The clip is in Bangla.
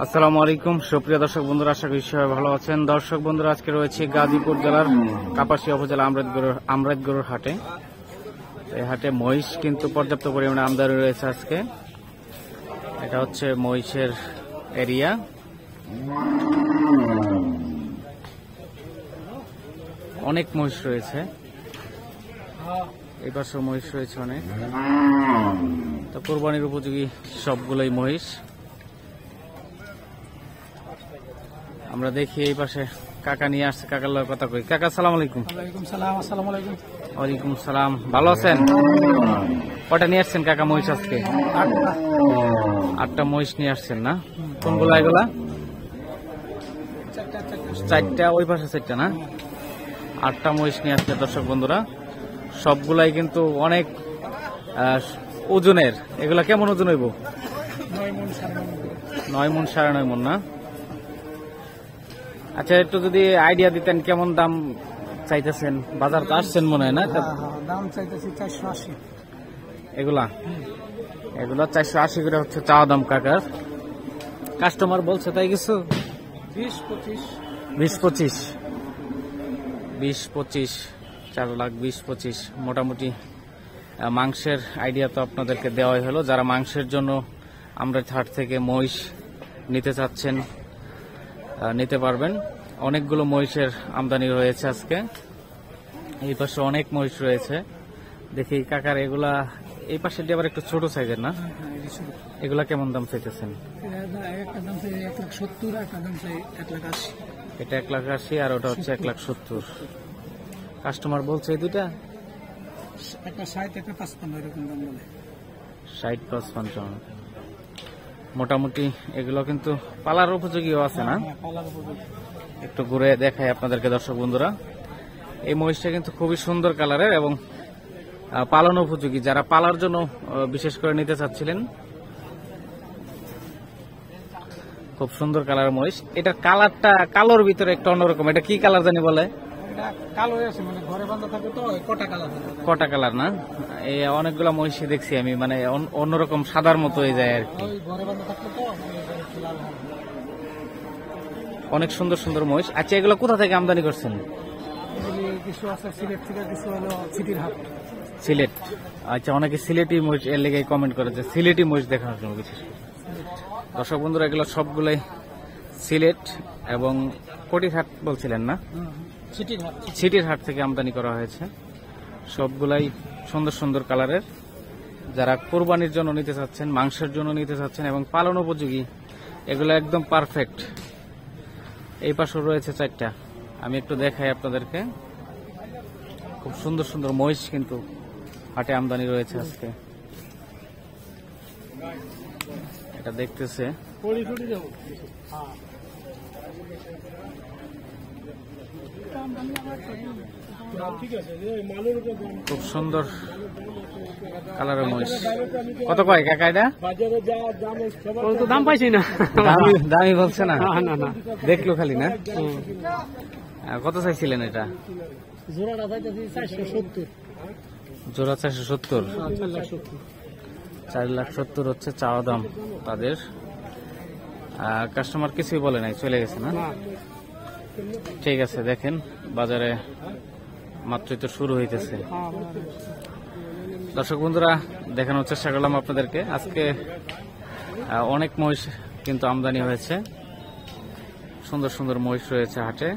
আসসালামু আলাইকুম সুপ্রিয় দর্শক বন্ধুরা, আশা করি সবাই ভালো আছেন। দর্শক বন্ধুরা, আজকে রয়েছে গাজীপুর জেলার কাপাসিয়া উপজেলা আমরাতগড়ের হাটে। এই হাটে মহিষ কিন্তু পর্যাপ্ত পরিমাণে আমদানি রয়েছে আজকে। এটা হচ্ছে মহিষের এরিয়া। অনেক মহিষ রয়েছে, এই পাশে মহিষ রয়েছে অনেক। তো কোরবানির উপযোগী সবগুলোই মহিষ। আমরা দেখি এই পাশে কাকা নিয়ে আসছে, কাকার লগে কথা কই। কাকা আসসালামু আলাইকুম। ওয়ালাইকুম সালাম। আসসালামু আলাইকুম। ওয়ালাইকুম সালাম। ভালো আছেন? কটা নিয়ে আসছেন কাকা মহিষ আজকে? 8টা মহিষ নিয়ে আসছেন না? কোনগুলা এগুলা? 4টা, ওই পাশে 4টা না? 8টা মহিষ নিয়ে আসছে দর্শক বন্ধুরা। সবগুলাই কিন্তু অনেক ওজনের। এগুলা কেমন ওজন হইব? 9 মণ 9.5 মণ না? আচ্ছা, একটু যদি আইডিয়া দিতেন কেমন দাম চাইতেছেন? বাজার তো আসছেন মনে হয় না? দাম চাইতেছি 480। এগুলা 480 করে হচ্ছে চাওয়া দাম কাকার। কাস্টমার বলছে তাই কিছু 20-25 4 লাখ 20-25 মোটামুটি। মাংসের আইডিয়া তো আপনাদেরকে দেওয়াই হলো। যারা মাংসের জন্য আমরা হাট থেকে মহিষ নিতে চাচ্ছেন নিতে পারবেন। অনেকগুলো মহিষের আমদানি রয়েছে আজকে। এই পাশে অনেক মহিষ রয়েছে। দেখি কাকার এগুলা, এই পাশে দিয়ে আবার একটু ছোট সাইজের না? এগুলা কেমন দাম চাইতেছেন? একটা দাম চাই 1,70,000, একটা দাম চাই 1,80,000। এটা 1,80,000 আর ওটা হচ্ছে 1,70,000। কাস্টমার বলছে এই দুইটা একটা 60, একটা 55 এরকম দাম বলে। 60-55 মোটামুটি। এগুলো কিন্তু পালার উপযোগীও আছে না? পালার উপযোগী। একটু ঘুরে দেখাই আপনাদেরকে দর্শক বন্ধুরা। এই মহিষটা কিন্তু খুবই সুন্দর কালারের এবং পালন উপযোগী। যারা পালার জন্য বিশেষ করে নিতে চাচ্ছিলেন, খুব সুন্দর কালার মহিষ। এটার কালারটা কালোর ভিতরে একটা অন্যরকম। এটা কি কালার জানি বলে? কালো আছে, মানে ঘরে বাঁধা থাকে তো কটা কালার। কটা কালার না? এই অনেকগুলা মহিষ দেখছি আমি, মানে অন্যরকম সাদার মতো হয়ে যায় আর কি। ঘরে বাঁধা থাকলে তো অনেক সুন্দর সুন্দর মহিষ। আচ্ছা, এগুলো কোথা থেকে আমদানি করছেন? কিছু আছে সিলেট থেকে, কিছু হলো সিটির হাট। সিলেট। আচ্ছা, অনেকে সিলেটি মহিষ এর লেগে কমেন্ট করেছে, সিলেটি মহিষ দেখানোর জন্য বিশেষ। দর্শক বন্ধুরা, এগুলো সবগুলাই সিলেট এবং কটিরহাট বলছিলেন না? সিটির হাট থেকে আমদানি করা হয়েছে। সবগুলাই সুন্দর সুন্দর কালারের। যারা কোরবানির জন্য নিতে চাচ্ছেন, মাংসের জন্য নিতে চাচ্ছেন এবং পালন উপযোগী, এগুলো একদম পারফেক্ট। এই পাশে রয়েছে 4টা। আমি একটু দেখাই আপনাদেরকে। খুব সুন্দর সুন্দর মহিষ কিন্তু হাটে আমদানি রয়েছে আজকে। এটা দেখতেছে খুব সুন্দর কালারের মহিষ। কত কয় কাকা এটা? দাম পাইছি না, দামি বলছে না? না না, দেখলো খালি না? কত চাইছিলেন এটা? জোড়াটা চাইতেছি 470। জোড়া 470। 4,70,000 হচ্ছে চাওয়া দাম তাদের। কাস্টমার কিছুই বলে নাই, চলে গেছে না? ঠিক আছে, দেখেন বাজারে মাত্রই তো শুরু হইতেছে। দর্শক বন্ধুরা, দেখানোর চেষ্টা করলাম আপনাদেরকে। আজকে অনেক মহিষ কিন্তু আমদানি হয়েছে। সুন্দর সুন্দর মহিষ রয়েছে হাটে।